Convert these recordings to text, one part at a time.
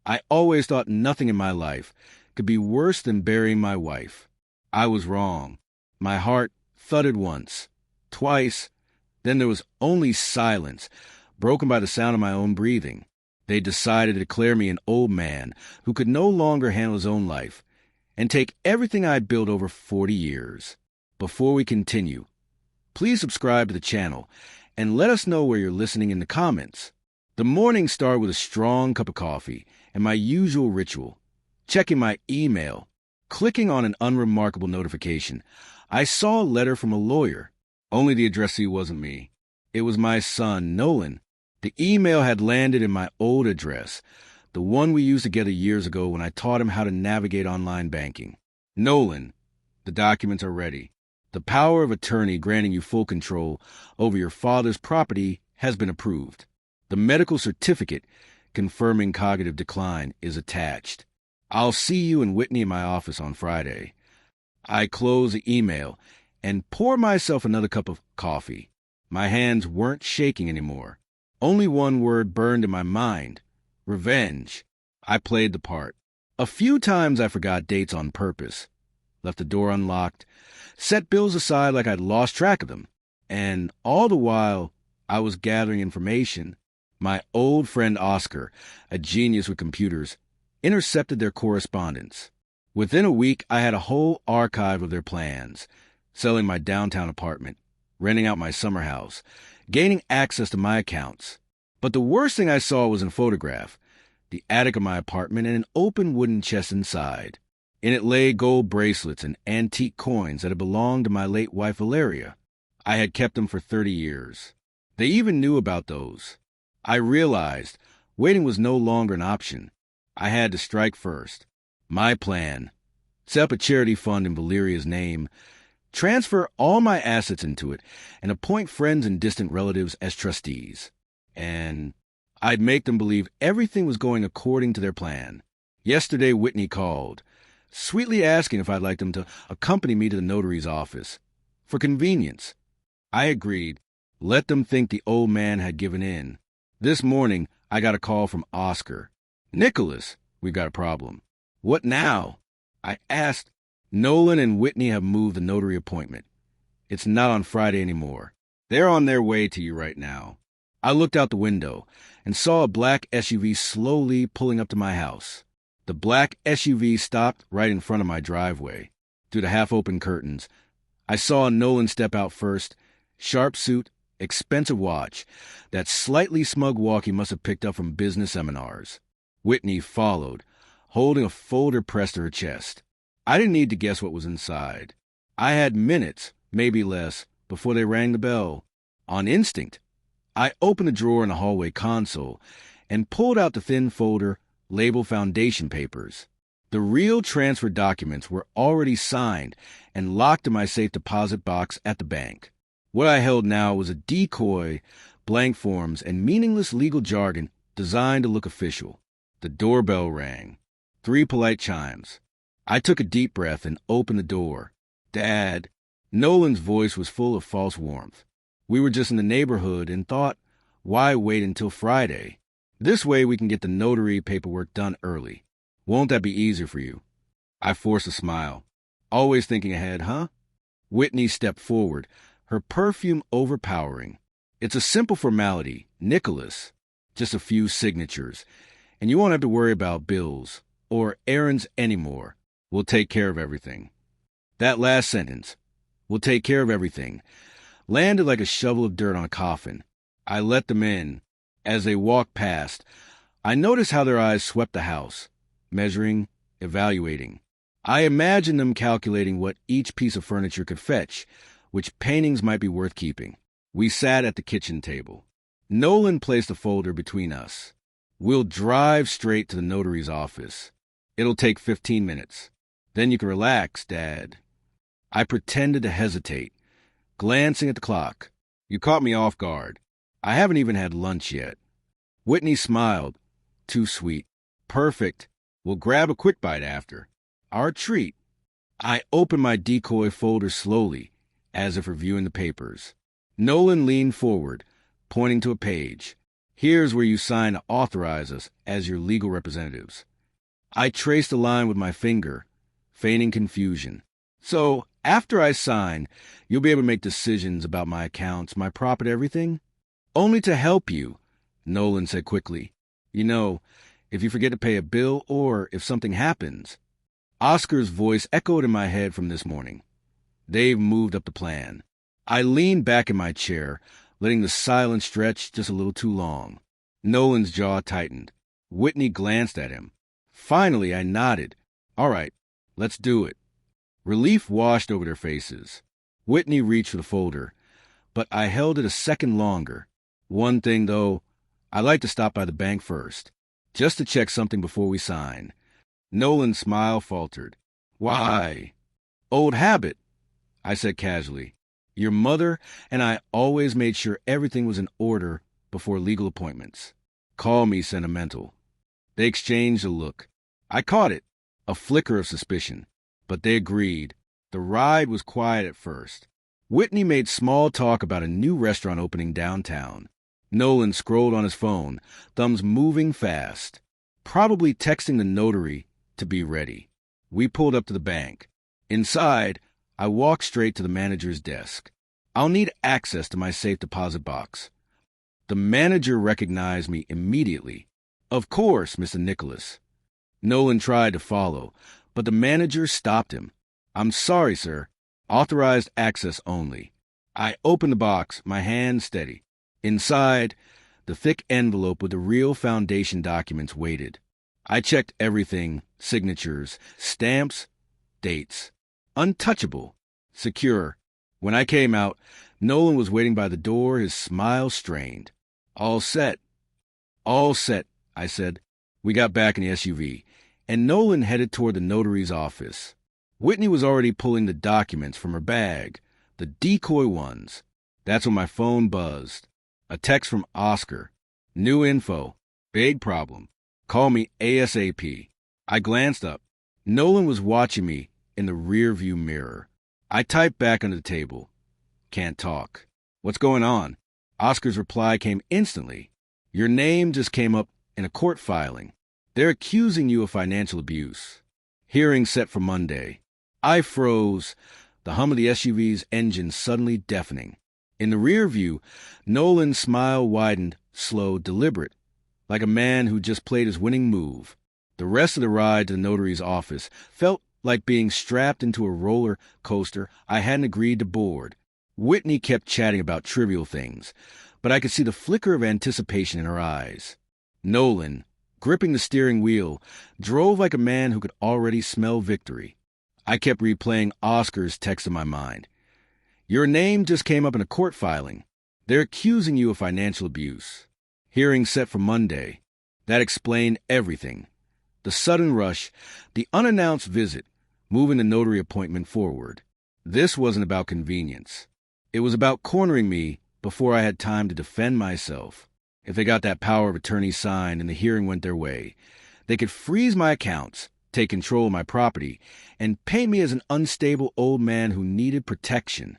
I always thought nothing in my life could be worse than burying my wife. I was wrong. My heart thudded once, twice, then there was only silence, broken by the sound of my own breathing. They decided to declare me an old man who could no longer handle his own life and take everything I built over 40 years. Before we continue, please subscribe to the channel and let us know where you're listening in the comments. The morning started with a strong cup of coffee and my usual ritual, checking my email. Clicking on an unremarkable notification, I saw a letter from a lawyer. Only the addressee wasn't me. It was my son, Nolan. The email had landed in my old address, the one we used together years ago when I taught him how to navigate online banking. Nolan, the documents are ready. The power of attorney granting you full control over your father's property has been approved. The medical certificate confirming cognitive decline is attached. I'll see you and Whitney in my office on Friday. I close the email and pour myself another cup of coffee. My hands weren't shaking anymore. Only one word burned in my mind: revenge. I played the part. A few times I forgot dates on purpose, left the door unlocked, set bills aside like I'd lost track of them. And all the while, I was gathering information. My old friend Oscar, a genius with computers, intercepted their correspondence. Within a week, I had a whole archive of their plans: selling my downtown apartment, renting out my summer house, gaining access to my accounts. But the worst thing I saw was in a photograph, the attic of my apartment and an open wooden chest inside. In it lay gold bracelets and antique coins that had belonged to my late wife Valeria. I had kept them for 30 years. They even knew about those. I realized waiting was no longer an option. I had to strike first. My plan: set up a charity fund in Valeria's name, transfer all my assets into it, and appoint friends and distant relatives as trustees. And I'd make them believe everything was going according to their plan. Yesterday, Whitney called, sweetly asking if I'd like them to accompany me to the notary's office. For convenience, I agreed. Let them think the old man had given in. This morning, I got a call from Oscar. "Nicholas, we've got a problem." "What now?" I asked. "Nolan and Whitney have moved the notary appointment. It's not on Friday anymore. They're on their way to you right now." I looked out the window and saw a black SUV slowly pulling up to my house. The black SUV stopped right in front of my driveway. Through the half-open curtains, I saw Nolan step out first, sharp suit, expensive watch, that slightly smug walk he must have picked up from business seminars. Whitney followed, holding a folder pressed to her chest. I didn't need to guess what was inside. I had minutes, maybe less, before they rang the bell. On instinct, I opened the drawer in the hallway console and pulled out the thin folder labeled foundation papers. The real transfer documents were already signed and locked in my safe deposit box at the bank. What I held now was a decoy, blank forms, and meaningless legal jargon designed to look official. The doorbell rang. 3 polite chimes. I took a deep breath and opened the door. "Dad." Nolan's voice was full of false warmth. "We were just in the neighborhood and thought, why wait until Friday? This way we can get the notary paperwork done early. Won't that be easier for you?" I forced a smile. "Always thinking ahead, huh?" Whitney stepped forward, her perfume overpowering. "It's a simple formality, Nicholas. Just a few signatures. And you won't have to worry about bills or errands anymore. We'll take care of everything." That last sentence, "we'll take care of everything," landed like a shovel of dirt on a coffin. I let them in. As they walked past, I noticed how their eyes swept the house, measuring, evaluating. I imagined them calculating what each piece of furniture could fetch, which paintings might be worth keeping. We sat at the kitchen table. Nolan placed a folder between us. "We'll drive straight to the notary's office. It'll take 15 minutes. Then you can relax, Dad." I pretended to hesitate, glancing at the clock. "You caught me off guard. I haven't even had lunch yet." Whitney smiled. "Too sweet. Perfect. We'll grab a quick bite after. Our treat." I opened my decoy folder slowly, as if reviewing the papers. Nolan leaned forward, pointing to a page. Here's where you sign to authorize us as your legal representatives. I traced a line with my finger, feigning confusion. So, after I sign, you'll be able to make decisions about my accounts, my property, everything? Only to help you, Nolan said quickly. You know, if you forget to pay a bill or if something happens. Oscar's voice echoed in my head from this morning. Dave moved up the plan. I leaned back in my chair, letting the silence stretch just a little too long. Nolan's jaw tightened. Whitney glanced at him. Finally, I nodded. All right, let's do it. Relief washed over their faces. Whitney reached for the folder, but I held it a second longer. One thing, though, I'd like to stop by the bank first, just to check something before we sign. Nolan's smile faltered. Why? Old habit, I said casually. Your mother and I always made sure everything was in order before legal appointments. Call me sentimental. They exchanged a look. I caught it, a flicker of suspicion, but they agreed. The ride was quiet at first. Whitney made small talk about a new restaurant opening downtown. Nolan scrolled on his phone, thumbs moving fast, probably texting the notary to be ready. We pulled up to the bank. Inside, I walked straight to the manager's desk. I'll need access to my safe deposit box. The manager recognized me immediately. Of course, Mr. Nicholas. Nolan tried to follow, but the manager stopped him. I'm sorry, sir. Authorized access only. I opened the box, my hand steady. Inside, the thick envelope with the real foundation documents waited. I checked everything, signatures, stamps, dates. Untouchable. Secure. When I came out, Nolan was waiting by the door, his smile strained. All set. All set, I said. We got back in the SUV, and Nolan headed toward the notary's office. Whitney was already pulling the documents from her bag, the decoy ones. That's when my phone buzzed. A text from Oscar. New info. Big problem. Call me ASAP. I glanced up. Nolan was watching me in the rearview mirror. I typed back under the table. Can't talk. What's going on? Oscar's reply came instantly. Your name just came up in a court filing. They're accusing you of financial abuse. Hearing set for Monday. I froze, the hum of the SUV's engine suddenly deafening. In the rear view, Nolan's smile widened, slow, deliberate, like a man who just played his winning move. The rest of the ride to the notary's office felt like being strapped into a roller coaster I hadn't agreed to board. Whitney kept chatting about trivial things, but I could see the flicker of anticipation in her eyes. Nolan, gripping the steering wheel, drove like a man who could already smell victory. I kept replaying Oscar's text in my mind. Your name just came up in a court filing. They're accusing you of financial abuse. Hearing set for Monday. That explained everything. The sudden rush, the unannounced visit, moving the notary appointment forward. This wasn't about convenience. It was about cornering me before I had time to defend myself. If they got that power of attorney signed and the hearing went their way, they could freeze my accounts, take control of my property, and paint me as an unstable old man who needed protection.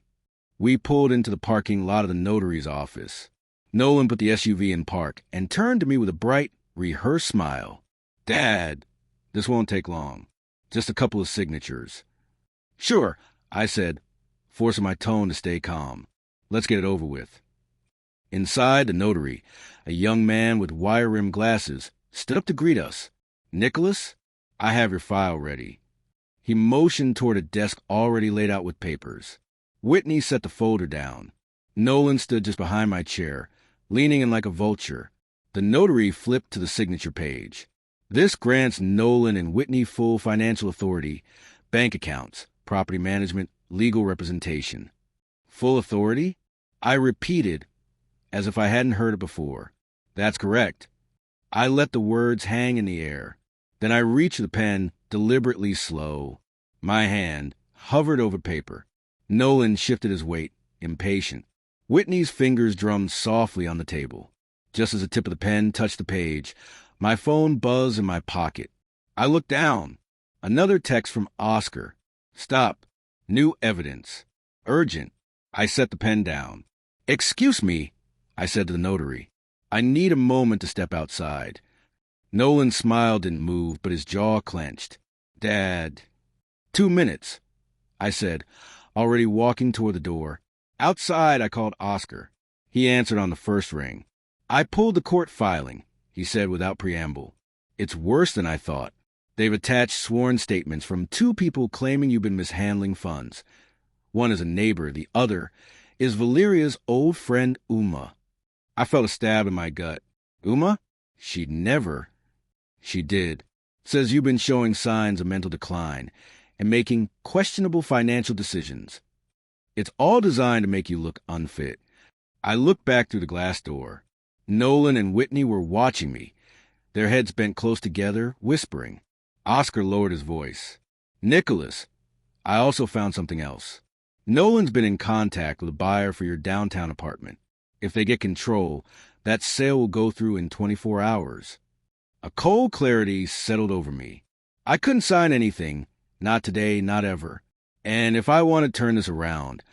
We pulled into the parking lot of the notary's office. Nolan put the SUV in park and turned to me with a bright, rehearsed smile. Dad, this won't take long. Just a couple of signatures. Sure, I said, forcing my tone to stay calm. Let's get it over with. Inside the notary, a young man with wire-rimmed glasses stood up to greet us. Nicholas, I have your file ready. He motioned toward a desk already laid out with papers. Whitney set the folder down. Nolan stood just behind my chair, leaning in like a vulture. The notary flipped to the signature page. This grants Nolan and Whitney full financial authority, bank accounts, property management, legal representation. Full authority? I repeated, as if I hadn't heard it before. That's correct. I let the words hang in the air. Then I reached the pen, deliberately slow. My hand hovered over paper. Nolan shifted his weight, impatient. Whitney's fingers drummed softly on the table. Just as the tip of the pen touched the page, my phone buzzed in my pocket. I looked down. Another text from Oscar. Stop. New evidence. Urgent. I set the pen down. Excuse me, I said to the notary. I need a moment to step outside. Nolan's smile didn't move, but his jaw clenched. Dad. 2 minutes, I said, already walking toward the door. Outside, I called Oscar. He answered on the first ring. I pulled the court filing, he said without preamble. It's worse than I thought. They've attached sworn statements from 2 people claiming you've been mishandling funds. One is a neighbor, the other is Valeria's old friend Uma. I felt a stab in my gut. Uma? She'd never. She did. Says you've been showing signs of mental decline and making questionable financial decisions. It's all designed to make you look unfit. I looked back through the glass door. Nolan and Whitney were watching me, their heads bent close together, whispering. Oscar lowered his voice. Nicholas, I also found something else. Nolan's been in contact with a buyer for your downtown apartment. If they get control, that sale will go through in 24 hours. A cold clarity settled over me. I couldn't sign anything, not today, not ever. And if I wanted to turn this around,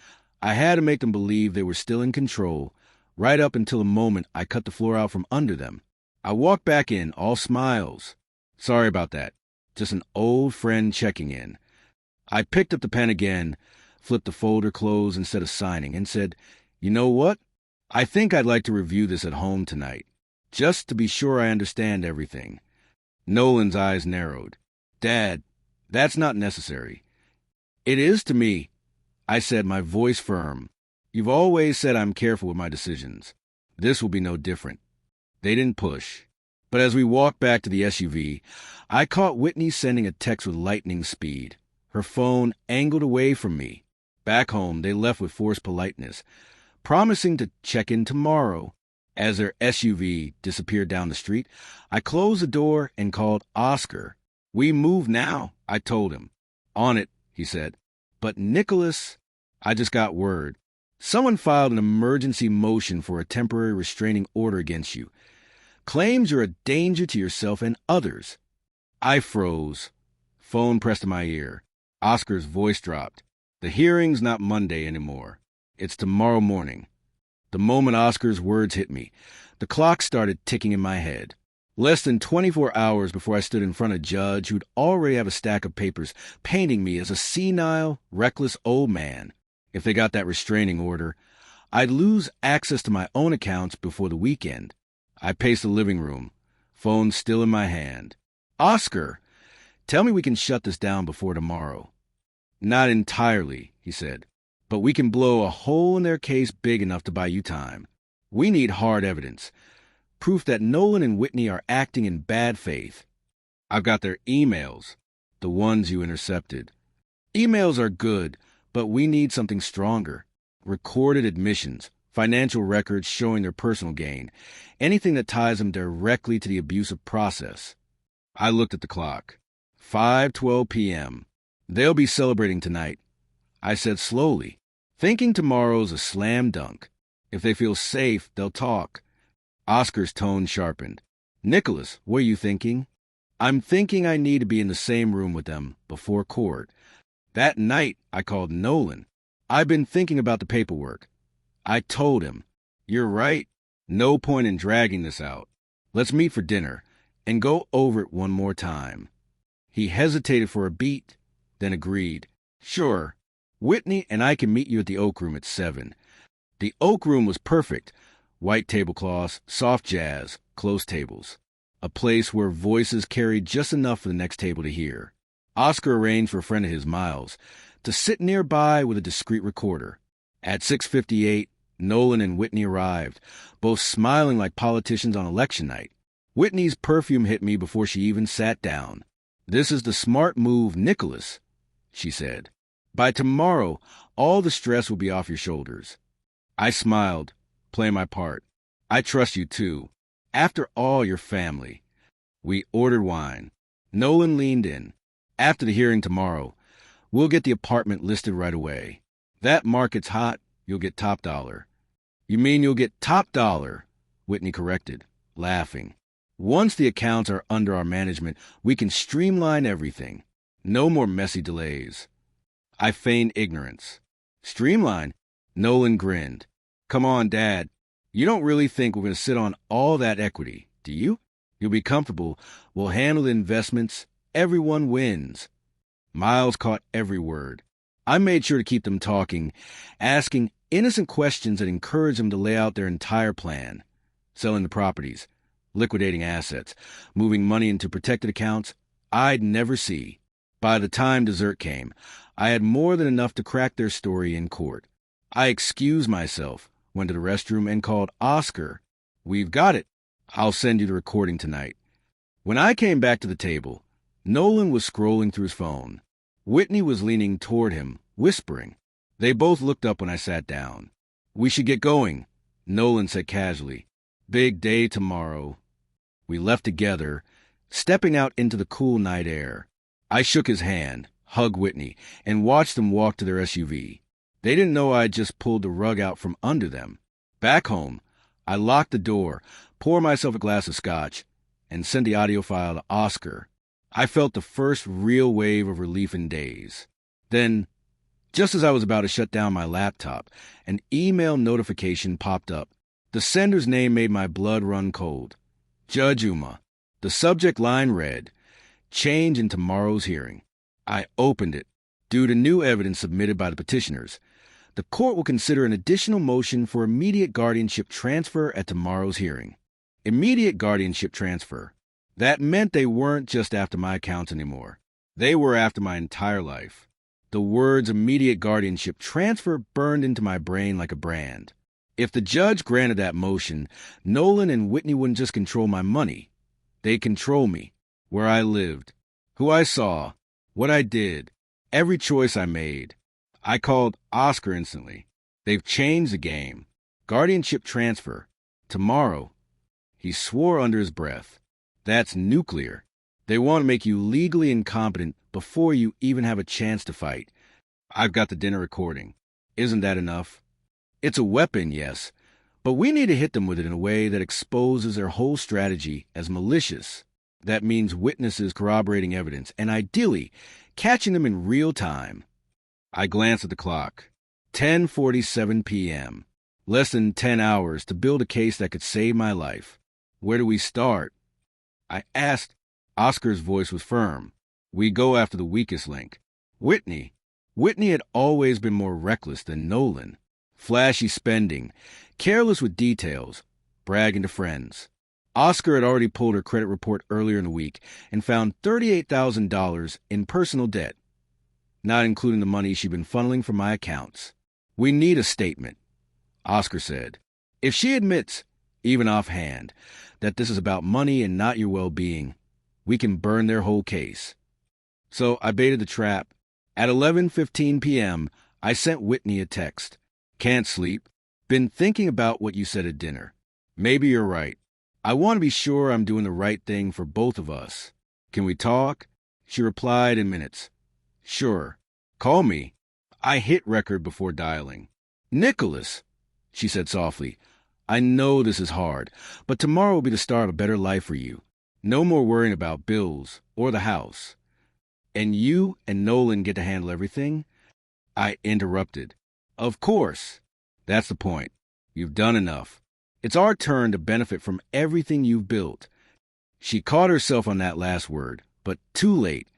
I had to make them believe they were still in control, right up until the moment I cut the floor out from under them. I walked back in, all smiles. Sorry about that. Just an old friend checking in. I picked up the pen again, flipped the folder closed instead of signing, and said, You know what? I think I'd like to review this at home tonight, just to be sure I understand everything. Nolan's eyes narrowed. Dad, that's not necessary. It is to me, I said, my voice firm. You've always said I'm careful with my decisions. This will be no different. They didn't push. But as we walked back to the SUV, I caught Whitney sending a text with lightning speed, her phone angled away from me. Back home, they left with forced politeness, promising to check in tomorrow. As their SUV disappeared down the street, I closed the door and called Oscar. We move now, I told him. On it, he said. But Nicholas, I just got word. Someone filed an emergency motion for a temporary restraining order against you. Claims you're a danger to yourself and others. I froze. Phone pressed to my ear. Oscar's voice dropped. The hearing's not Monday anymore. It's tomorrow morning. The moment Oscar's words hit me, the clock started ticking in my head. Less than 24 hours before I stood in front of a judge who'd already have a stack of papers painting me as a senile, reckless old man. If they got that restraining order, I'd lose access to my own accounts before the weekend. I paced the living room, phone still in my hand. Oscar, tell me we can shut this down before tomorrow. Not entirely, he said, but we can blow a hole in their case big enough to buy you time. We need hard evidence. Proof that Nolan and Whitney are acting in bad faith. I've got their emails, the ones you intercepted. Emails are good, but we need something stronger. Recorded admissions, financial records showing their personal gain, anything that ties them directly to the abusive process. I looked at the clock. 5:12 p.m. They'll be celebrating tonight. I said slowly, thinking tomorrow's a slam dunk. If they feel safe, they'll talk. Oscar's tone sharpened. Nicholas, what are you thinking? I'm thinking I need to be in the same room with them before court. That night, I called Nolan. I've been thinking about the paperwork. I told him, You're right. No point in dragging this out. Let's meet for dinner and go over it one more time. He hesitated for a beat, then agreed. Sure. Whitney and I can meet you at the Oak Room at 7. The Oak Room was perfect. White tablecloths, soft jazz, close tables. A place where voices carried just enough for the next table to hear. Oscar arranged for a friend of his, Miles, to sit nearby with a discreet recorder. At 6:58, Nolan and Whitney arrived, both smiling like politicians on election night. Whitney's perfume hit me before she even sat down. This is the smart move, Nicholas, she said. By tomorrow, all the stress will be off your shoulders. I smiled, playing my part. I trust you, too. After all, your family. We ordered wine. Nolan leaned in. After the hearing tomorrow, we'll get the apartment listed right away. That market's hot, you'll get top dollar. You mean you'll get top dollar, Whitney corrected, laughing. Once the accounts are under our management, we can streamline everything. No more messy delays. I feigned ignorance. Streamline? Nolan grinned. Come on, Dad. You don't really think we're going to sit on all that equity, do you? You'll be comfortable. We'll handle the investments. Everyone wins. Miles caught every word. I made sure to keep them talking, asking innocent questions that encouraged them to lay out their entire plan. Selling the properties, liquidating assets, moving money into protected accounts I'd never see. By the time dessert came, I had more than enough to crack their story in court. I excused myself, went to the restroom, and called Oscar. "We've got it. I'll send you the recording tonight." When I came back to the table, Nolan was scrolling through his phone. Whitney was leaning toward him, whispering. They both looked up when I sat down. "We should get going," Nolan said casually. "Big day tomorrow." We left together, stepping out into the cool night air. I shook his hand, hugged Whitney, and watched them walk to their SUV. They didn't know I had just pulled the rug out from under them. Back home, I locked the door, poured myself a glass of scotch, and sent the audio file to Oscar. I felt the first real wave of relief in days. Then, just as I was about to shut down my laptop, an email notification popped up. The sender's name made my blood run cold. Judge Uma. The subject line read, "Change in tomorrow's hearing." I opened it. Due to new evidence submitted by the petitioners, the court will consider an additional motion for immediate guardianship transfer at tomorrow's hearing. Immediate guardianship transfer. That meant they weren't just after my accounts anymore. They were after my entire life. The words immediate guardianship transfer burned into my brain like a brand. If the judge granted that motion, Nolan and Whitney wouldn't just control my money. They'd control me, where I lived, who I saw, what I did, every choice I made. I called Oscar instantly. They've changed the game. Guardianship transfer. Tomorrow. He swore under his breath. That's nuclear. They want to make you legally incompetent before you even have a chance to fight. I've got the dinner recording. Isn't that enough? It's a weapon, yes, but we need to hit them with it in a way that exposes their whole strategy as malicious. That means witnesses corroborating evidence, and ideally, catching them in real time. I glanced at the clock. 10:47 p.m. Less than 10 hours to build a case that could save my life. Where do we start? I asked. Oscar's voice was firm. We go after the weakest link. Whitney. Whitney had always been more reckless than Nolan. Flashy spending, careless with details, bragging to friends. Oscar had already pulled her credit report earlier in the week and found $38,000 in personal debt, not including the money she'd been funneling from my accounts. We need a statement, Oscar said. If she admits, even offhand, that this is about money and not your well-being, we can burn their whole case. So I baited the trap. At 11:15 p.m., I sent Whitney a text. Can't sleep. Been thinking about what you said at dinner. Maybe you're right. I want to be sure I'm doing the right thing for both of us. Can we talk? She replied in minutes. Sure. Call me. I hit record before dialing. Nicholas, she said softly. I know this is hard, but tomorrow will be the start of a better life for you. No more worrying about bills or the house. And you and Nolan get to handle everything? I interrupted. Of course. That's the point. You've done enough. It's our turn to benefit from everything you've built. She caught herself on that last word, but too late.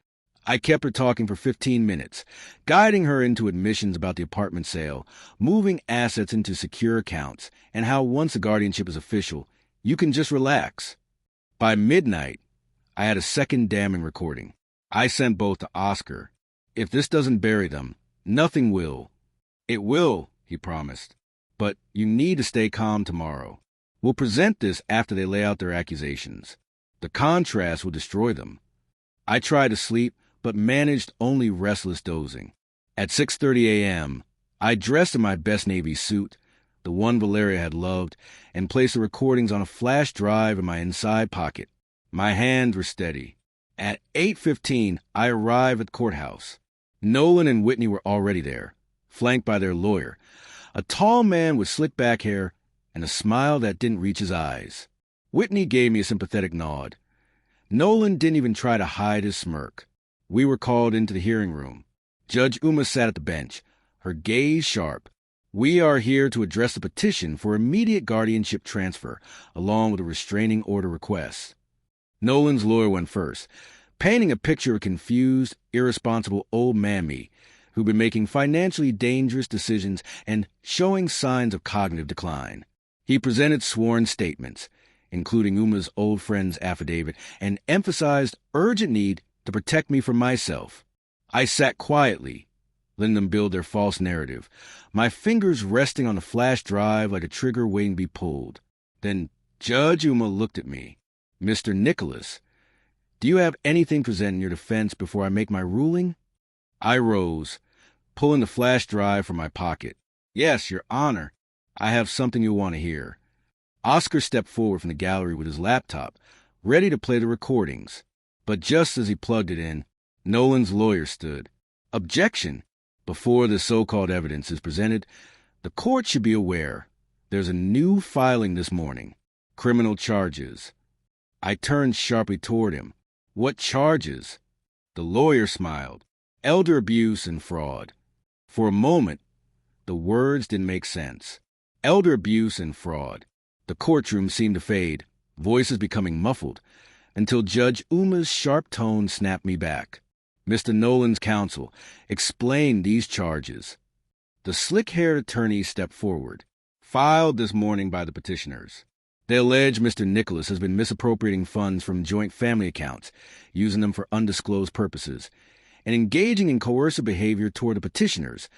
I kept her talking for 15 minutes, guiding her into admissions about the apartment sale, moving assets into secure accounts, and how once a guardianship is official, you can just relax. By midnight, I had a second damning recording. I sent both to Oscar. If this doesn't bury them, nothing will. It will, he promised. But you need to stay calm tomorrow. We'll present this after they lay out their accusations. The contrast will destroy them. I tried to sleep, but managed only restless dozing. At 6:30 a.m., I dressed in my best Navy suit, the one Valeria had loved, and placed the recordings on a flash drive in my inside pocket. My hands were steady. At 8:15, I arrived at the courthouse. Nolan and Whitney were already there, flanked by their lawyer, a tall man with slick back hair and a smile that didn't reach his eyes. Whitney gave me a sympathetic nod. Nolan didn't even try to hide his smirk. We were called into the hearing room. Judge Uma sat at the bench, her gaze sharp. We are here to address a petition for immediate guardianship transfer, along with a restraining order request. Nolan's lawyer went first, painting a picture of confused, irresponsible old mammy who'd been making financially dangerous decisions and showing signs of cognitive decline. He presented sworn statements, including Uma's old friend's affidavit, and emphasized urgent need to protect me from myself. I sat quietly, letting them build their false narrative, my fingers resting on the flash drive like a trigger waiting to be pulled. Then Judge Uma looked at me. "Mr. Nicholas, do you have anything to present in your defense before I make my ruling?" I rose, pulling the flash drive from my pocket. "Yes, Your Honor. I have something you'll want to hear." Oscar stepped forward from the gallery with his laptop, ready to play the recordings. But just as he plugged it in, Nolan's lawyer stood. "Objection! Before the so-called evidence is presented, the court should be aware. There's a new filing this morning. Criminal charges." I turned sharply toward him. "What charges?" The lawyer smiled. "Elder abuse and fraud." For a moment, the words didn't make sense. Elder abuse and fraud. The courtroom seemed to fade, voices becoming muffled, until Judge Uma's sharp tone snapped me back. "Mr. Nolan's counsel, explain these charges." The slick-haired attorney stepped forward. "Filed this morning by the petitioners. They allege Mr. Nicholas has been misappropriating funds from joint family accounts, using them for undisclosed purposes, and engaging in coercive behavior toward the petitioners,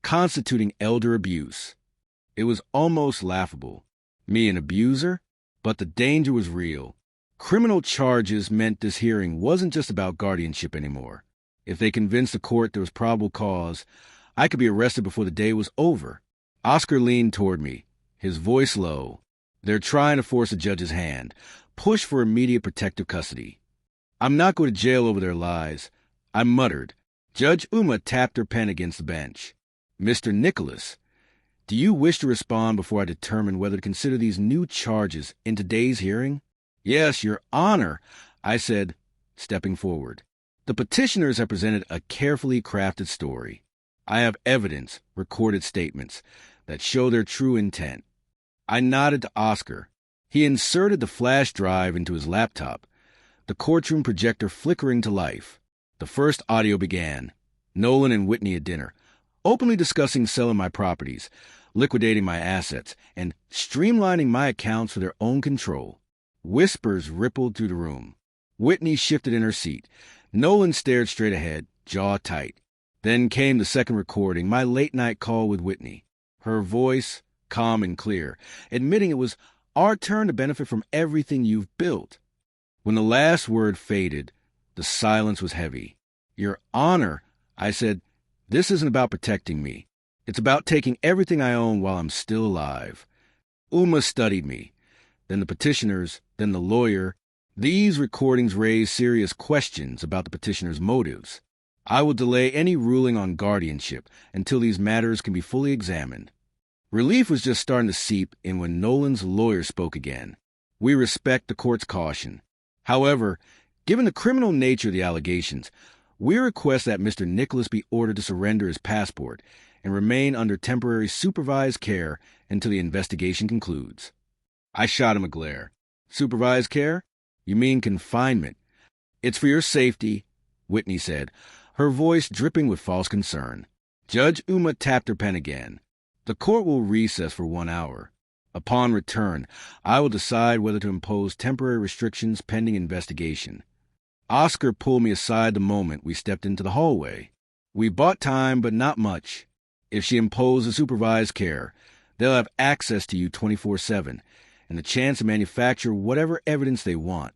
constituting elder abuse." It was almost laughable. Me an abuser? But the danger was real. Criminal charges meant this hearing wasn't just about guardianship anymore. If they convinced the court there was probable cause, I could be arrested before the day was over. Oscar leaned toward me, his voice low. "They're trying to force the judge's hand, push for immediate protective custody. I'm not going to jail over their lies." I muttered. Judge Uma tapped her pen against the bench. "Mr. Nicholas, do you wish to respond before I determine whether to consider these new charges in today's hearing?" "Yes, Your Honor," I said, stepping forward. The petitioners have presented a carefully crafted story. I have evidence, recorded statements, that show their true intent. I nodded to Oscar. He inserted the flash drive into his laptop, the courtroom projector flickering to life. The first audio began. Nolan and Whitney at dinner, openly discussing selling my properties, liquidating my assets, and streamlining my accounts for their own control. Whispers rippled through the room. Whitney shifted in her seat. Nolan stared straight ahead, jaw tight. Then came the second recording, my late-night call with Whitney. Her voice, calm and clear, admitting it was our turn to benefit from everything you've built. When the last word faded, the silence was heavy. "Your Honor," I said, "this isn't about protecting me. It's about taking everything I own while I'm still alive." Uma studied me, then the petitioners, then the lawyer. These recordings raise serious questions about the petitioner's motives. I will delay any ruling on guardianship until these matters can be fully examined. Relief was just starting to seep in when Nolan's lawyer spoke again. "We respect the court's caution. However, given the criminal nature of the allegations, we request that Mr. Nicholas be ordered to surrender his passport and remain under temporary supervised care until the investigation concludes." I shot him a glare. "Supervised care? You mean confinement?" "It's for your safety," Whitney said, her voice dripping with false concern. Judge Uma tapped her pen again. "The court will recess for 1 hour. Upon return, I will decide whether to impose temporary restrictions pending investigation." Oscar pulled me aside the moment we stepped into the hallway. "We bought time, but not much. If she imposes supervised care, they'll have access to you 24/7, and the chance to manufacture whatever evidence they want."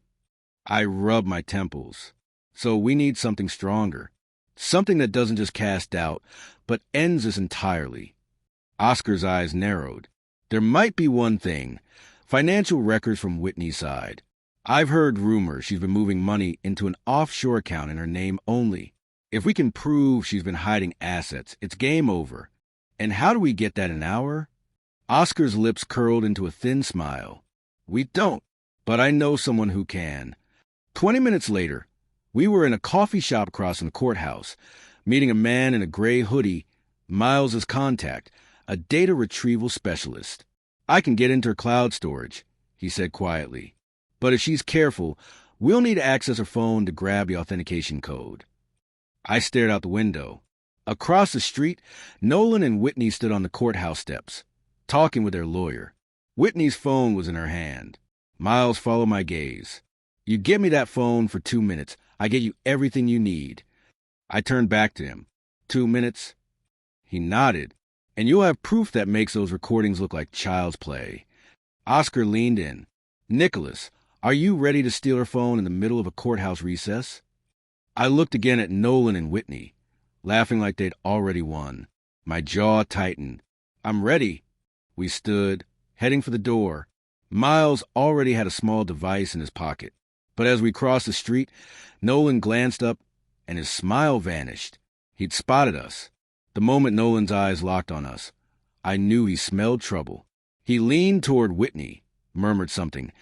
I rubbed my temples. "So we need something stronger. Something that doesn't just cast doubt, but ends this entirely." Oscar's eyes narrowed. "There might be one thing. Financial records from Whitney's side. I've heard rumors she's been moving money into an offshore account in her name only. If we can prove she's been hiding assets, it's game over. And how do we get that in an hour?" Oscar's lips curled into a thin smile. "We don't, but I know someone who can." 20 minutes later, we were in a coffee shop across from the courthouse, meeting a man in a gray hoodie, Miles's contact, a data retrieval specialist. I can get into her cloud storage, he said quietly. But if she's careful, we'll need to access her phone to grab the authentication code. I stared out the window. Across the street, Nolan and Whitney stood on the courthouse steps, talking with their lawyer. Whitney's phone was in her hand. Miles followed my gaze. You give me that phone for 2 minutes, I get you everything you need. I turned back to him. 2 minutes? He nodded. And you'll have proof that makes those recordings look like child's play. Oscar leaned in. Nicholas, are you ready to steal her phone in the middle of a courthouse recess? I looked again at Nolan and Whitney, laughing like they'd already won. My jaw tightened. I'm ready. We stood, heading for the door. Miles already had a small device in his pocket. But as we crossed the street, Nolan glanced up and his smile vanished. He'd spotted us. The moment Nolan's eyes locked on us, I knew he smelled trouble. He leaned toward Whitney, murmured something,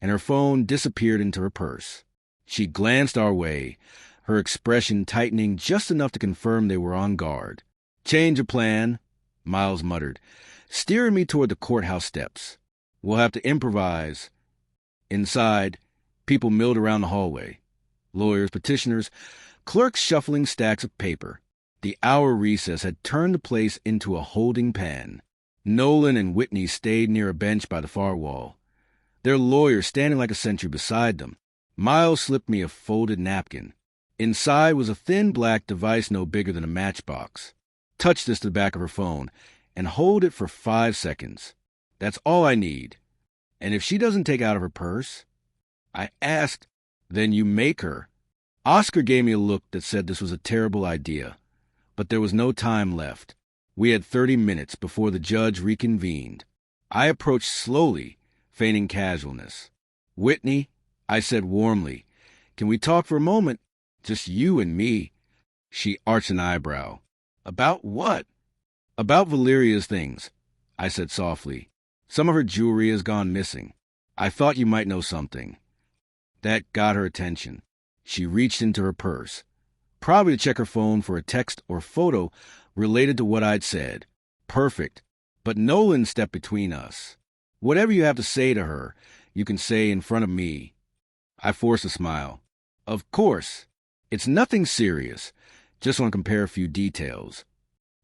and her phone disappeared into her purse. She glanced our way, her expression tightening just enough to confirm they were on guard. Change of plan, Miles muttered, steering me toward the courthouse steps. We'll have to improvise. Inside, people milled around the hallway. Lawyers, petitioners, clerks shuffling stacks of paper. The hour recess had turned the place into a holding pen. Nolan and Whitney stayed near a bench by the far wall, their lawyer standing like a sentry beside them. Miles slipped me a folded napkin. Inside was a thin black device no bigger than a matchbox. Touch this to the back of her phone and hold it for 5 seconds. That's all I need. And if she doesn't take out of her purse, I asked, then you make her. Oscar gave me a look that said this was a terrible idea. But there was no time left. We had 30 minutes before the judge reconvened. I approached slowly, feigning casualness. Whitney, I said warmly, can we talk for a moment? Just you and me. She arched an eyebrow. About what? About Valeria's things, I said softly. Some of her jewelry has gone missing. I thought you might know something. That got her attention. She reached into her purse, probably to check her phone for a text or photo related to what I'd said. Perfect. But Nolan stepped between us. Whatever you have to say to her, you can say in front of me. I forced a smile. Of course. It's nothing serious. Just want to compare a few details.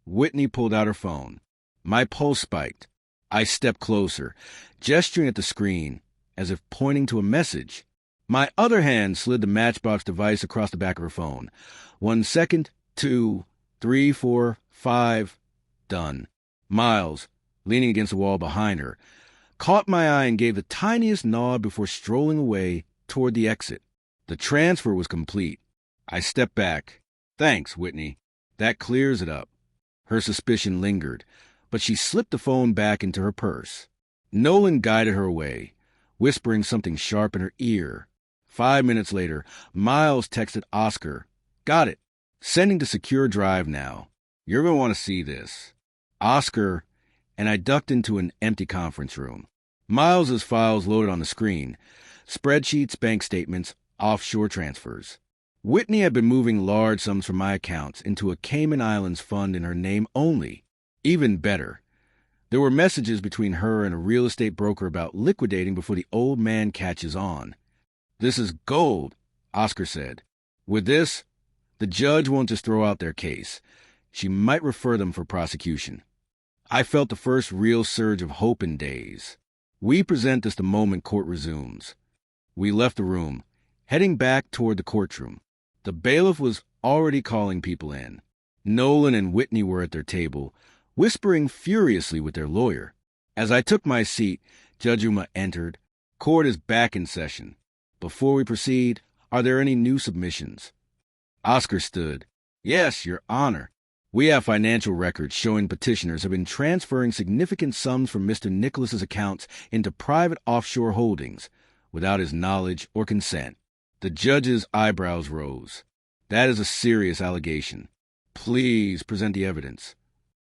Whitney pulled out her phone. My pulse spiked. I stepped closer, gesturing at the screen, as if pointing to a message. My other hand slid the matchbox device across the back of her phone. 1 second, 2, 3, 4, 5. Done. Miles, leaning against the wall behind her, caught my eye and gave the tiniest nod before strolling away toward the exit. The transfer was complete. I stepped back. Thanks, Whitney. That clears it up. Her suspicion lingered, but she slipped the phone back into her purse. Nolan guided her away, whispering something sharp in her ear. 5 minutes later, Miles texted Oscar. Got it. Sending to secure drive now. You're going to want to see this. Oscar, and I ducked into an empty conference room. Miles's files loaded on the screen. Spreadsheets, bank statements, offshore transfers. Whitney had been moving large sums from my accounts into a Cayman Islands fund in her name only. Even better. There were messages between her and a real estate broker about liquidating before the old man catches on. This is gold, Oscar said. With this, the judge won't just throw out their case. She might refer them for prosecution. I felt the first real surge of hope in days. We present this the moment court resumes. We left the room, heading back toward the courtroom. The bailiff was already calling people in. Nolan and Whitney were at their table, whispering furiously with their lawyer. As I took my seat, Judge Uma entered. Court is back in session. Before we proceed, are there any new submissions? Oscar stood. Yes, Your Honor. We have financial records showing petitioners have been transferring significant sums from Mr. Nicholas's accounts into private offshore holdings without his knowledge or consent. The judge's eyebrows rose. That is a serious allegation. Please present the evidence.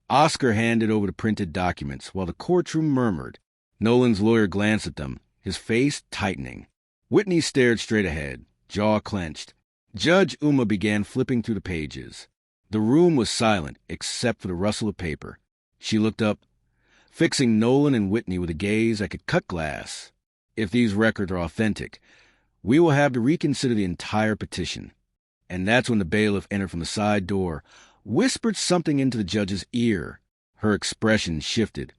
Oscar handed over the printed documents while the courtroom murmured. Nolan's lawyer glanced at them, his face tightening. Whitney stared straight ahead, jaw clenched. Judge Uma began flipping through the pages. The room was silent except for the rustle of paper. She looked up, fixing Nolan and Whitney with a gaze that could cut glass. If these records are authentic, we will have to reconsider the entire petition. And that's when the bailiff entered from the side door, whispered something into the judge's ear. Her expression shifted,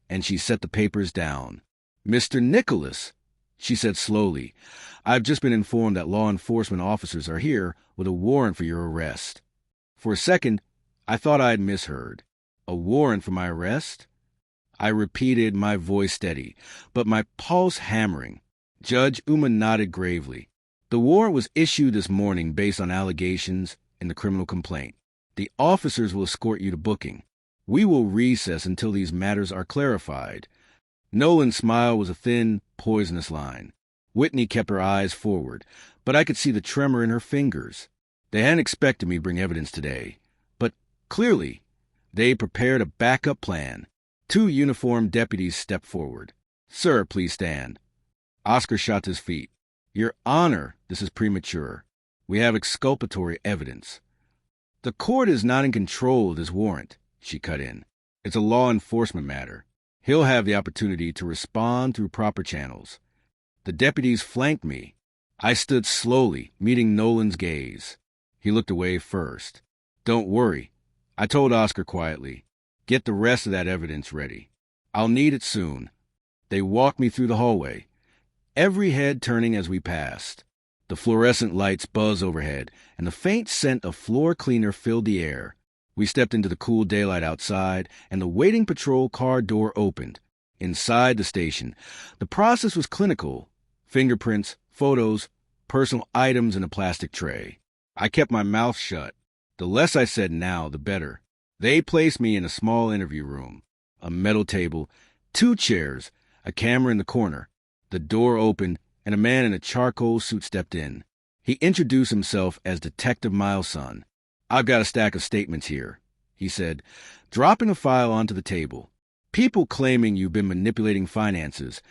and she set the papers down. "Mr. Nicholas," she said slowly, "I've just been informed that law enforcement officers are here with a warrant for your arrest." For a second, I thought I had misheard. A warrant for my arrest? I repeated, my voice steady, but my pulse hammering. Judge Uma nodded gravely. "The warrant was issued this morning based on allegations in the criminal complaint. The officers will escort you to booking. We will recess until these matters are clarified." Nolan's smile was a thin, poisonous line. Whitney kept her eyes forward, but I could see the tremor in her fingers. They hadn't expected me to bring evidence today, but clearly they prepared a backup plan. 2 uniformed deputies stepped forward. "Sir, please stand." Oscar shot to his feet. "Your Honor, this is premature. We have exculpatory evidence." "The court is not in control of this warrant," she cut in. "It's a law enforcement matter. He'll have the opportunity to respond through proper channels." The deputies flanked me. I stood slowly, meeting Nolan's gaze. He looked away first. "Don't worry," I told Oscar quietly. "Get the rest of that evidence ready. I'll need it soon." They walked me through the hallway, every head turning as we passed. The fluorescent lights buzzed overhead, and the faint scent of floor cleaner filled the air. We stepped into the cool daylight outside, and the waiting patrol car door opened. Inside the station, the process was clinical. Fingerprints, photos, personal items in a plastic tray. I kept my mouth shut. The less I said now, the better. They placed me in a small interview room. A metal table, 2 chairs, a camera in the corner. The door opened, and a man in a charcoal suit stepped in. He introduced himself as Detective Mileson. "I've got a stack of statements here," he said, dropping a file onto the table. "People claiming you've been manipulating finances,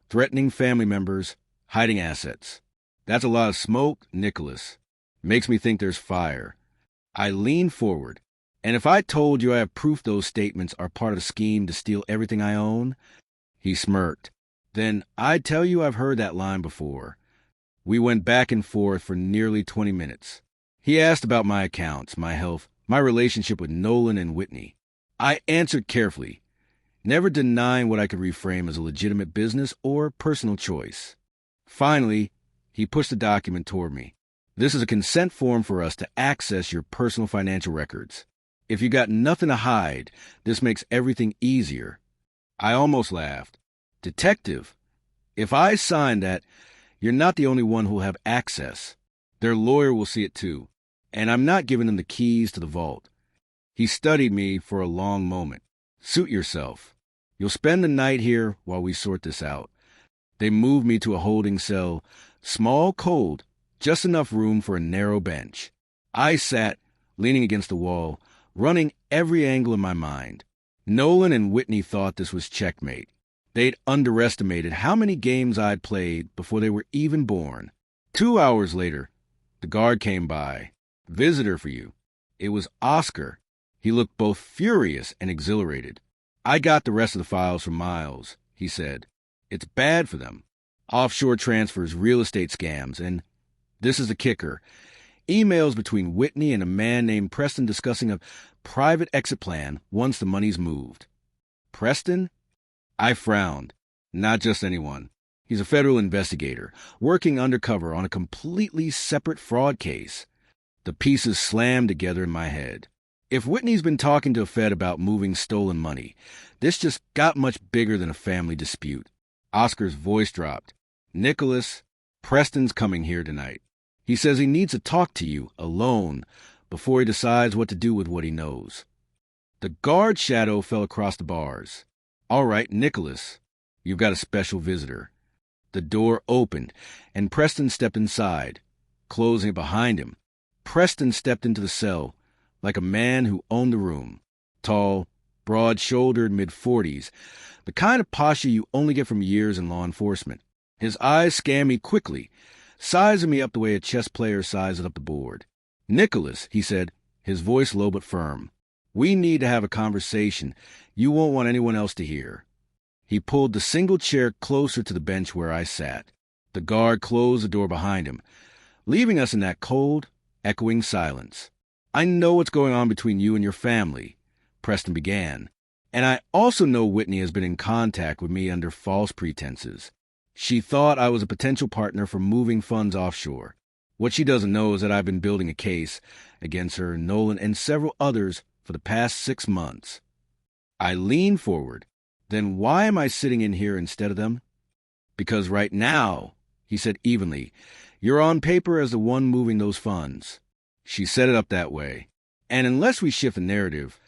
threatening family members, hiding assets. That's a lot of smoke, Nicholas. Makes me think there's fire." I leaned forward. "And if I told you I have proof those statements are part of a scheme to steal everything I own?" He smirked. "Then I'd tell you I've heard that line before." We went back and forth for nearly 20 minutes. He asked about my accounts, my health, my relationship with Nolan and Whitney. I answered carefully, never denying what I could reframe as a legitimate business or personal choice. Finally, he pushed the document toward me. "This is a consent form for us to access your personal financial records. If you got nothing to hide, this makes everything easier." I almost laughed. "Detective, if I sign that, you're not the only one who'll have access. Their lawyer will see it too, and I'm not giving them the keys to the vault." He studied me for a long moment. "Suit yourself. You'll spend the night here while we sort this out." They moved me to a holding cell, small, cold, just enough room for a narrow bench. I sat, leaning against the wall, running every angle in my mind. Nolan and Whitney thought this was checkmate. They'd underestimated how many games I'd played before they were even born. 2 hours later, the guard came by. "Visitor for you." It was Oscar. He looked both furious and exhilarated. "I got the rest of the files from Miles," he said. "It's bad for them. Offshore transfers, real estate scams, and this is the kicker. Emails between Whitney and a man named Preston discussing a private exit plan once the money's moved." "Preston?" I frowned. "Not just anyone. He's a federal investigator, working undercover on a completely separate fraud case." The pieces slammed together in my head. If Whitney's been talking to a Fed about moving stolen money, this just got much bigger than a family dispute. Oscar's voice dropped. "Nicholas, Preston's coming here tonight. He says he needs to talk to you, alone, before he decides what to do with what he knows." The guard shadow fell across the bars. "All right, Nicholas, you've got a special visitor." The door opened, and Preston stepped inside, closing it behind him. Preston stepped into the cell, like a man who owned the room. Tall, broad-shouldered, mid-40s, the kind of posture you only get from years in law enforcement. His eyes scanned me quickly, sizing me up the way a chess player sizes up the board. "Nicholas," he said, his voice low but firm. We need to have a conversation you won't want anyone else to hear." He pulled the single chair closer to the bench where I sat. The guard closed the door behind him, leaving us in that cold, echoing silence. "I know what's going on between you and your family," Preston began. "And I also know Whitney has been in contact with me under false pretenses. She thought I was a potential partner for moving funds offshore. What she doesn't know is that I've been building a case against her, Nolan, and several others for the past 6 months." I leaned forward. "Then why am I sitting in here instead of them?" "Because right now," he said evenly, "you're on paper as the one moving those funds." She set it up that way. "And unless we shift the narrative,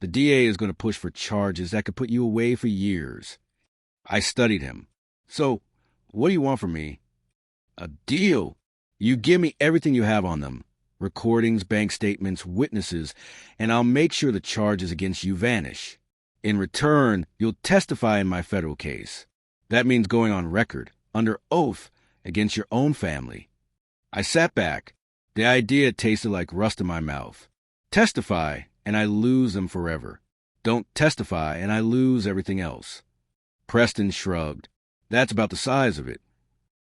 the DA is going to push for charges that could put you away for years." I studied him. "So, what do you want from me?" "A deal. You give me everything you have on them. Recordings, bank statements, witnesses, and I'll make sure the charges against you vanish. In return, you'll testify in my federal case. That means going on record, under oath, against your own family." I sat back. The idea tasted like rust in my mouth. Testify, and I lose them forever. Don't testify, and I lose everything else. Preston shrugged. "That's about the size of it."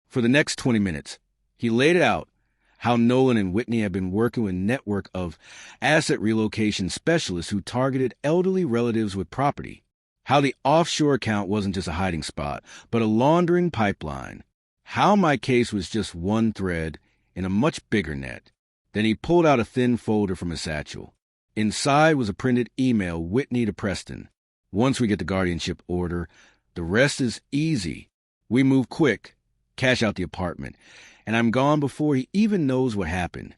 For the next 20 minutes, he laid it out, how Nolan and Whitney had been working with a network of asset relocation specialists who targeted elderly relatives with property. How the offshore account wasn't just a hiding spot, but a laundering pipeline. How my case was just one thread in a much bigger net. Then he pulled out a thin folder from his satchel. Inside was a printed email, Whitney to Preston. "Once we get the guardianship order, the rest is easy. We move quick, cash out the apartment, and I'm gone before he even knows what happened."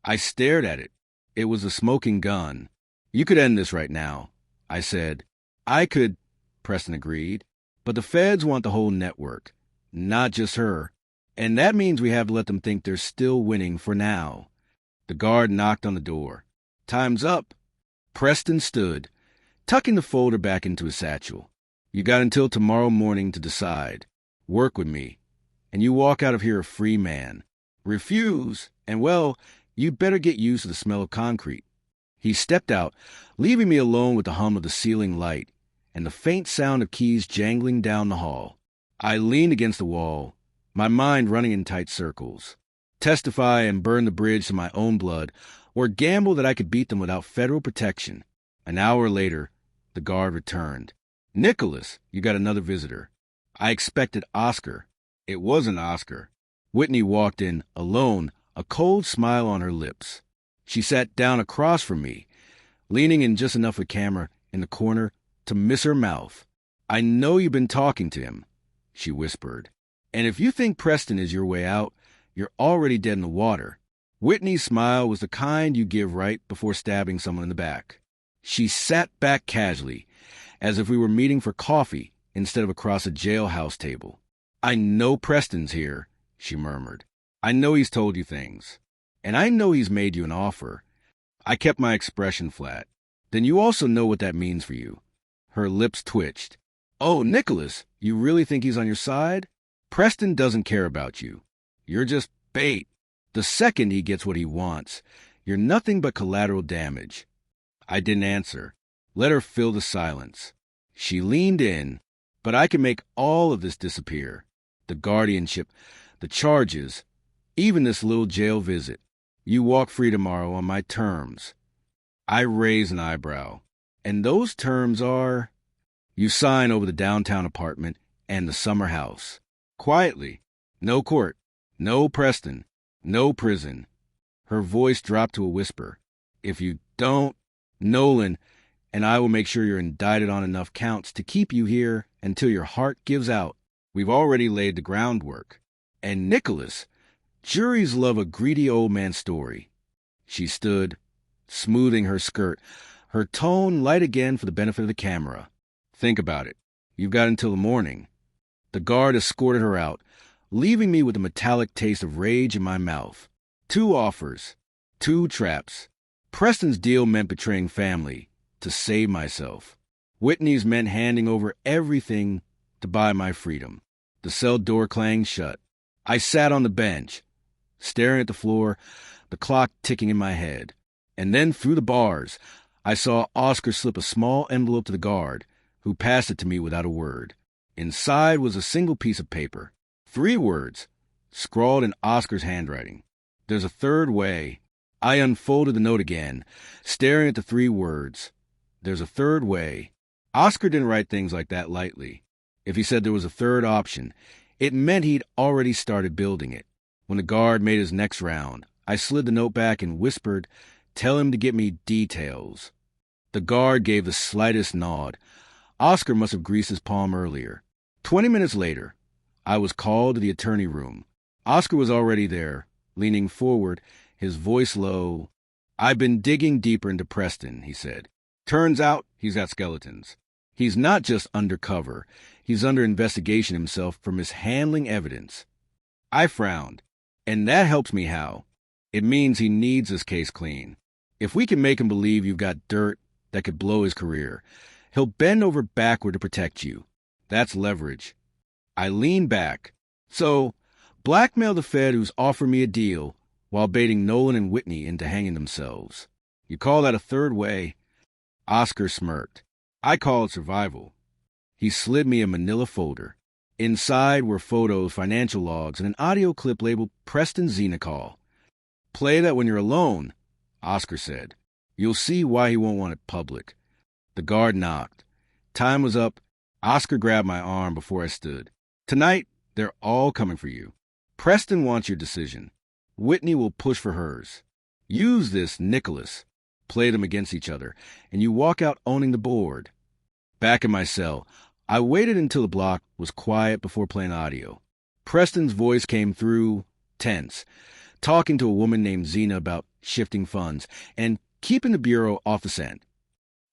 I stared at it. It was a smoking gun. "You could end this right now," I said. "I could," Preston agreed. "But the feds want the whole network, not just her. And that means we have to let them think they're still winning for now." The guard knocked on the door. "Time's up." Preston stood, tucking the folder back into his satchel. "You got until tomorrow morning to decide. Work with me, and you walk out of here a free man. Refuse, and well, you'd better get used to the smell of concrete." He stepped out, leaving me alone with the hum of the ceiling light and the faint sound of keys jangling down the hall. I leaned against the wall, my mind running in tight circles. Testify and burn the bridge to my own blood, or gamble that I could beat them without federal protection. An hour later, the guard returned. "Nicholas, you got another visitor." I expected Oscar. It wasn't Oscar. Whitney walked in, alone, a cold smile on her lips. She sat down across from me, leaning in just enough of the camera in the corner to miss her mouth. "I know you've been talking to him," she whispered. "And if you think Preston is your way out, you're already dead in the water." Whitney's smile was the kind you give right before stabbing someone in the back. She sat back casually, as if we were meeting for coffee instead of across a jailhouse table. "I know Preston's here," she murmured. "I know he's told you things. And I know he's made you an offer." I kept my expression flat. "Then you also know what that means for you." Her lips twitched. "Oh, Nicholas, you really think he's on your side? Preston doesn't care about you. You're just bait. The second he gets what he wants, you're nothing but collateral damage." I didn't answer. Let her fill the silence. She leaned in. "But I can make all of this disappear. The guardianship, the charges, even this little jail visit. You walk free tomorrow on my terms." I raised an eyebrow. "And those terms are?" "You sign over the downtown apartment and the summer house. Quietly. No court. No Preston. No prison." Her voice dropped to a whisper. "If you don't, Nolan and I will make sure you're indicted on enough counts to keep you here until your heart gives out. We've already laid the groundwork. And Nicholas, juries love a greedy old man story." She stood, smoothing her skirt, her tone light again for the benefit of the camera. "Think about it. You've got until the morning." The guard escorted her out, leaving me with a metallic taste of rage in my mouth. 2 offers, 2 traps. Preston's deal meant betraying family to save myself. Whitney's meant handing over everything to buy my freedom. The cell door clanged shut. I sat on the bench, staring at the floor, the clock ticking in my head. And then through the bars, I saw Oscar slip a small envelope to the guard, who passed it to me without a word. Inside was a single piece of paper. 3 words, scrawled in Oscar's handwriting. There's a third way. I unfolded the note again, staring at the 3 words. There's a third way. Oscar didn't write things like that lightly. If he said there was a third option, it meant he'd already started building it. When the guard made his next round, I slid the note back and whispered, "Tell him to get me details." The guard gave the slightest nod. Oscar must have greased his palm earlier. 20 minutes later, I was called to the attorney room. Oscar was already there, leaning forward, his voice low. "I've been digging deeper into Preston," he said. "Turns out he's got skeletons. He's not just undercover. He's under investigation himself for mishandling evidence." I frowned. "And that helps me how? It means he needs this case clean. If we can make him believe you've got dirt that could blow his career, he'll bend over backward to protect you. That's leverage." I leaned back. "So, blackmail the Fed who's offered me a deal while baiting Nolan and Whitney into hanging themselves. You call that a third way?" Oscar smirked. "I call it survival." He slid me a manila folder. Inside were photos, financial logs, and an audio clip labeled Preston Xena Call. "Play that when you're alone," Oscar said. "You'll see why he won't want it public." The guard knocked. Time was up. Oscar grabbed my arm before I stood. "Tonight, they're all coming for you. Preston wants your decision. Whitney will push for hers. Use this, Nicholas. Play them against each other, and you walk out owning the board." Back in my cell, I waited until the block was quiet before playing audio. Preston's voice came through, tense, talking to a woman named Xena about shifting funds and keeping the Bureau off the scent.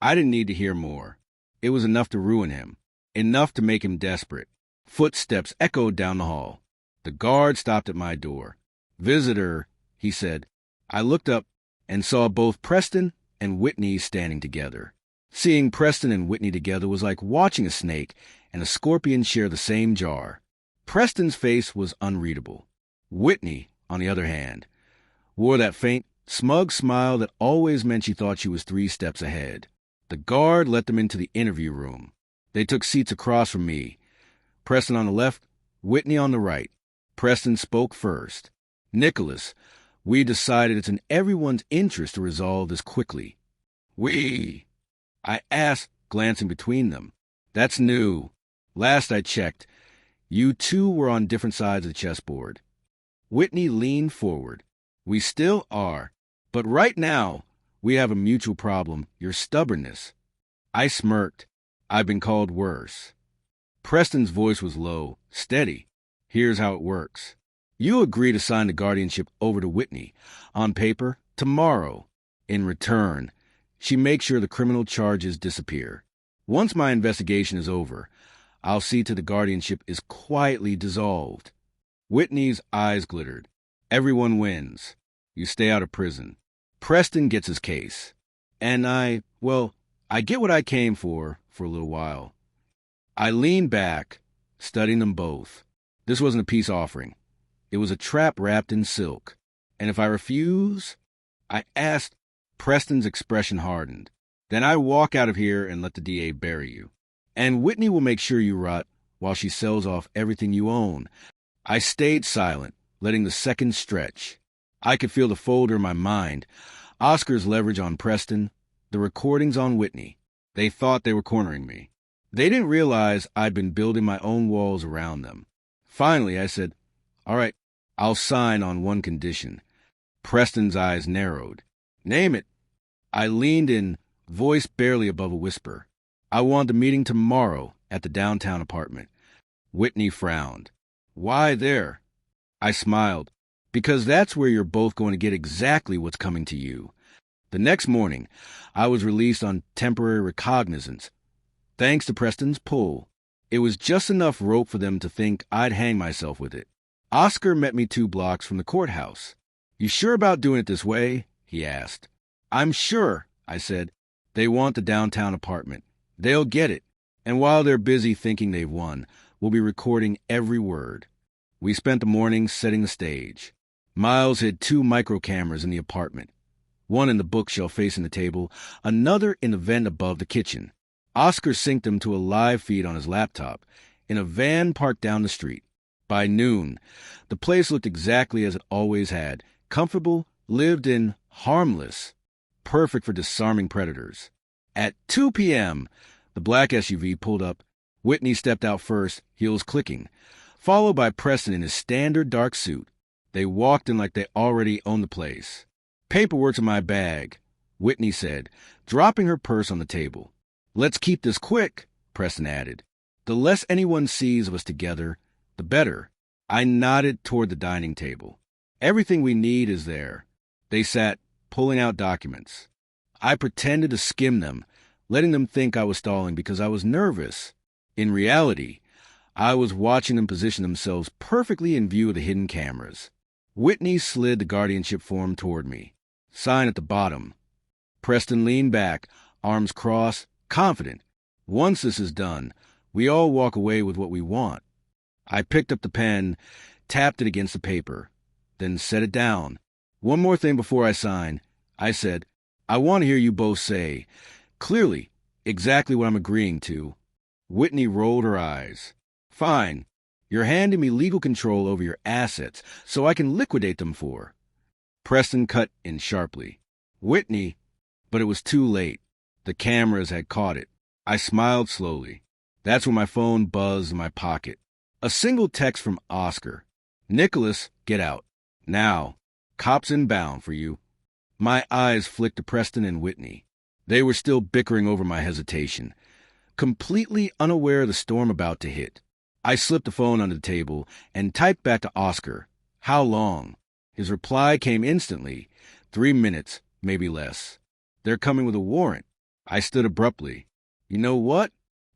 I didn't need to hear more. It was enough to ruin him, enough to make him desperate. Footsteps echoed down the hall. The guard stopped at my door. "Visitor," he said. I looked up and saw both Preston and Whitney standing together. Seeing Preston and Whitney together was like watching a snake and a scorpion share the same jar. Preston's face was unreadable. Whitney, on the other hand, wore that faint, smug smile that always meant she thought she was 3 steps ahead. The guard let them into the interview room. They took seats across from me. Preston on the left, Whitney on the right. Preston spoke first. "Nicholas, we decided it's in everyone's interest to resolve this quickly." "We?" I asked, glancing between them. "That's new. Last I checked, you two were on different sides of the chessboard." Whitney leaned forward. "We still are. But right now, we have a mutual problem, your stubbornness." I smirked. I've been called worse. Preston's voice was low, steady. "Here's how it works. You agree to sign the guardianship over to Whitney, on paper, tomorrow. In return, she makes sure the criminal charges disappear. Once my investigation is over, I'll see to the guardianship is quietly dissolved." Whitney's eyes glittered. "Everyone wins. You stay out of prison. Preston gets his case. And I get what I came for a little while." I leaned back, studying them both. This wasn't a peace offering. It was a trap wrapped in silk. And if I refuse? I asked. Preston's expression hardened. "Then I walk out of here and let the DA bury you. And Whitney will make sure you rot while she sells off everything you own." I stayed silent, letting the seconds stretch. I could feel the folder in my mind. Oscar's leverage on Preston, the recordings on Whitney. They thought they were cornering me. They didn't realize I'd been building my own walls around them. Finally, I said, "All right, I'll sign on one condition." Preston's eyes narrowed. "Name it." I leaned in, voice barely above a whisper. "I want the meeting tomorrow at the downtown apartment." Whitney frowned. "Why there?" I smiled. "Because that's where you're both going to get exactly what's coming to you." The next morning, I was released on temporary recognizance, thanks to Preston's pull. It was just enough rope for them to think I'd hang myself with it. Oscar met me 2 blocks from the courthouse. "You sure about doing it this way?" he asked. "I'm sure," I said. "They want the downtown apartment. They'll get it. And while they're busy thinking they've won, we'll be recording every word." We spent the morning setting the stage. Miles hid 2 micro cameras in the apartment. one in the bookshelf facing the table, another in the vent above the kitchen. Oscar synced them to a live feed on his laptop in a van parked down the street. By noon, the place looked exactly as it always had, comfortable, lived in, harmless, perfect for disarming predators. At 2 p.m., the black SUV pulled up. Whitney stepped out first, heels clicking, followed by Preston in his standard dark suit. They walked in like they already owned the place. "Paperwork's in my bag," Whitney said, dropping her purse on the table. "Let's keep this quick," Preston added. "The less anyone sees of us together, the better." I nodded toward the dining table. "Everything we need is there." They sat, pulling out documents. I pretended to skim them, letting them think I was stalling because I was nervous. In reality, I was watching them position themselves perfectly in view of the hidden cameras. Whitney slid the guardianship form toward me. Sign at the bottom. Preston leaned back, arms crossed, confident. Once this is done, we all walk away with what we want. I picked up the pen, tapped it against the paper, then set it down. "One more thing before I sign," I said. "I want to hear you both say, clearly, exactly what I'm agreeing to." Whitney rolled her eyes. "Fine. You're handing me legal control over your assets so I can liquidate them for." Preston cut in sharply. "Whitney," but it was too late. The cameras had caught it. I smiled slowly. That's when my phone buzzed in my pocket. A single text from Oscar. "Nicholas, get out. Now. Cops inbound for you." My eyes flicked to Preston and Whitney. They were still bickering over my hesitation, completely unaware of the storm about to hit. I slipped the phone under the table and typed back to Oscar, "How long?" His reply came instantly. 3 minutes, maybe less. "They're coming with a warrant." I stood abruptly. "You know what?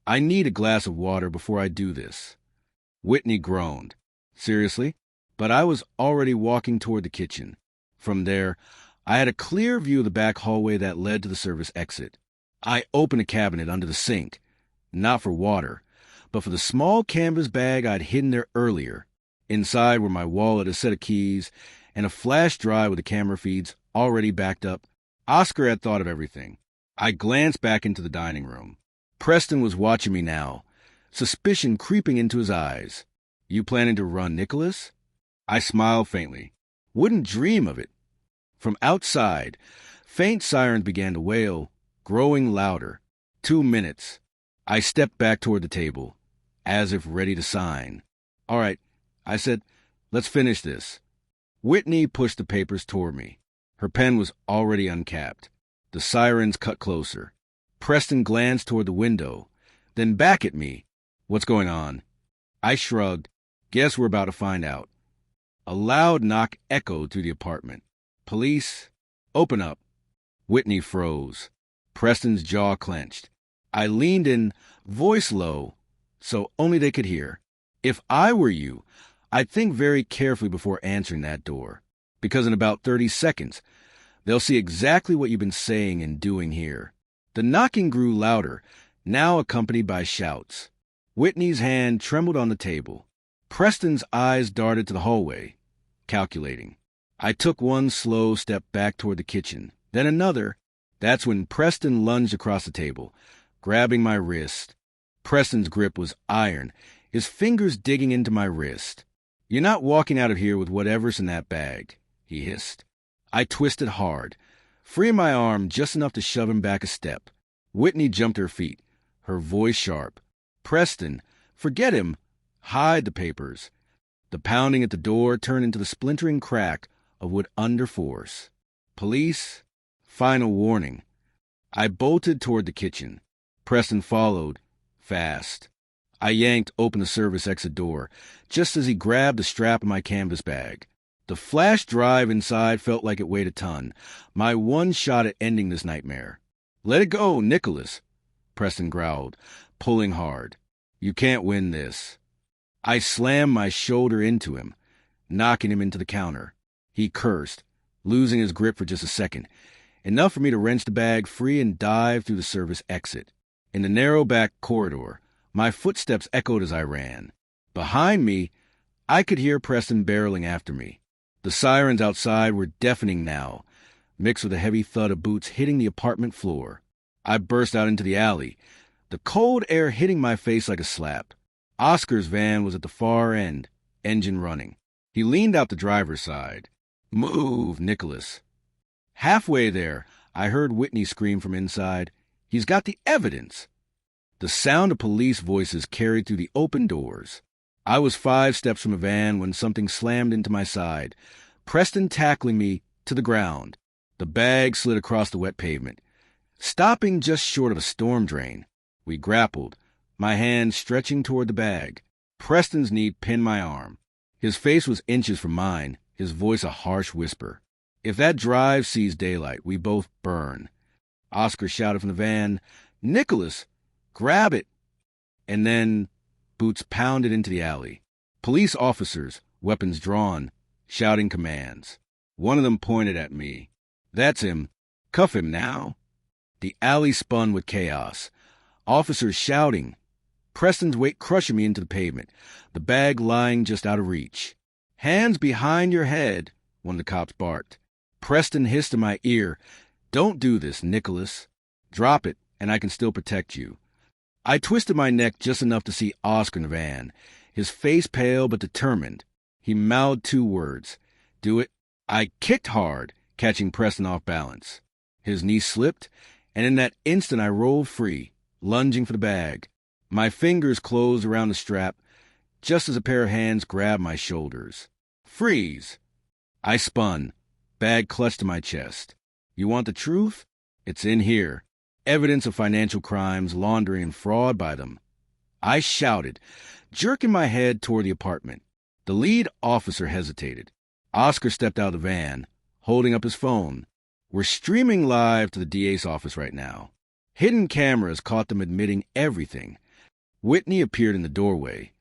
I need a glass of water before I do this." Whitney groaned. "Seriously?" But I was already walking toward the kitchen. From there, I had a clear view of the back hallway that led to the service exit. I opened a cabinet under the sink, not for water, but for the small canvas bag I'd hidden there earlier. Inside were my wallet, a set of keys, and a flash drive with the camera feeds already backed up. Oscar had thought of everything. I glanced back into the dining room. Preston was watching me now, suspicion creeping into his eyes. "You planning to run Nicholas?" I smiled faintly. "Wouldn't dream of it." From outside, faint sirens began to wail, growing louder. 2 minutes. I stepped back toward the table, as if ready to sign. "All right," I said, "let's finish this." Whitney pushed the papers toward me. Her pen was already uncapped. The sirens cut closer. Preston glanced toward the window, then back at me. "What's going on?" I shrugged. "Guess we're about to find out." A loud knock echoed through the apartment. "Police? Open up." Whitney froze. Preston's jaw clenched. I leaned in, voice low, so only they could hear. "If I were you, I'd think very carefully before answering that door, because in about 30 seconds, they'll see exactly what you've been saying and doing here." The knocking grew louder, now accompanied by shouts. Whitney's hand trembled on the table. Preston's eyes darted to the hallway, calculating. I took one slow step back toward the kitchen, then another. That's when Preston lunged across the table, grabbing my wrist. Preston's grip was iron, his fingers digging into my wrist. "You're not walking out of here with whatever's in that bag," he hissed. I twisted hard, freeing my arm just enough to shove him back a step. Whitney jumped to her feet, her voice sharp. "Preston, forget him. Hide the papers." The pounding at the door turned into the splintering crack of wood under force. "Police? Final warning." I bolted toward the kitchen. Preston followed, fast. I yanked open the service exit door, just as he grabbed the strap of my canvas bag. The flash drive inside felt like it weighed a ton, my one shot at ending this nightmare. "Let it go, Nicholas," Preston growled, pulling hard. "You can't win this." I slammed my shoulder into him, knocking him into the counter. He cursed, losing his grip for just a second, enough for me to wrench the bag free and dive through the service exit. In the narrow back corridor, my footsteps echoed as I ran. Behind me, I could hear Preston barreling after me. The sirens outside were deafening now, mixed with a heavy thud of boots hitting the apartment floor. I burst out into the alley, the cold air hitting my face like a slap. Oscar's van was at the far end, engine running. He leaned out the driver's side. "Move, Nicholas." Halfway there, I heard Whitney scream from inside, "He's got the evidence!" The sound of police voices carried through the open doors. I was 5 steps from a van when something slammed into my side, Preston tackling me to the ground. The bag slid across the wet pavement, stopping just short of a storm drain. We grappled, my hand stretching toward the bag. Preston's knee pinned my arm. His face was inches from mine, his voice a harsh whisper. "If that drive sees daylight, we both burn." Oscar shouted from the van, "Nicholas, grab it!" And then boots pounded into the alley. Police officers, weapons drawn, shouting commands. One of them pointed at me. "That's him. Cuff him now." The alley spun with chaos. Officers shouting. Preston's weight crushing me into the pavement, the bag lying just out of reach. "Hands behind your head," one of the cops barked. Preston hissed in my ear, "Don't do this, Nicholas. Drop it, and I can still protect you." I twisted my neck just enough to see Oscar in the van, his face pale but determined. He mouthed 2 words, "Do it." I kicked hard, catching Preston off balance. His knee slipped, and in that instant I rolled free, lunging for the bag. My fingers closed around the strap, just as a pair of hands grabbed my shoulders. "Freeze!" I spun, bag clutched to my chest. "You want the truth? It's in here. Evidence of financial crimes, laundering, and fraud by them." I shouted, jerking my head toward the apartment. The lead officer hesitated. Oscar stepped out of the van, holding up his phone. "We're streaming live to the DA's office right now." Hidden cameras caught them admitting everything. Whitney appeared in the doorway,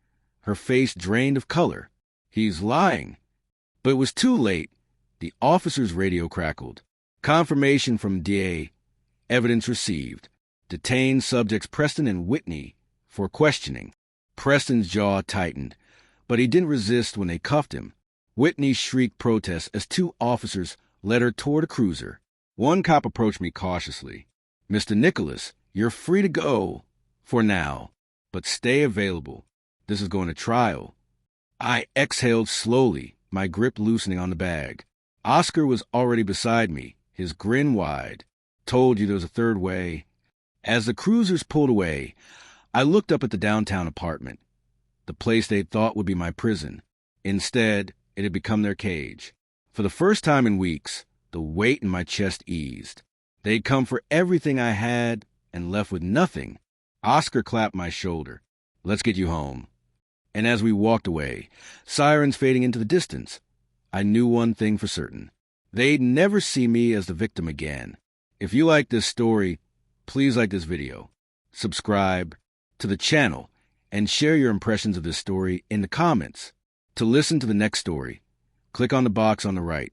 her face drained of color. "He's lying." But it was too late. The officer's radio crackled. Confirmation from DA. Evidence received. Detained subjects Preston and Whitney for questioning. Preston's jaw tightened, but he didn't resist when they cuffed him. Whitney shrieked protest as 2 officers led her toward a cruiser. One cop approached me cautiously. "Mr. Nicholas, you're free to go. For now. But stay available. This is going to trial." I exhaled slowly, my grip loosening on the bag. Oscar was already beside me, his grin wide. "Told you there was a third way." As the cruisers pulled away, I looked up at the downtown apartment, the place they thought would be my prison. Instead, it had become their cage. For the first time in weeks, the weight in my chest eased. They'd come for everything I had and left with nothing. Oscar clapped my shoulder. "Let's get you home." And as we walked away, sirens fading into the distance, I knew one thing for certain. They'd never see me as the victim again. If you like this story, please like this video, subscribe to the channel, and share your impressions of this story in the comments. To listen to the next story, click on the box on the right.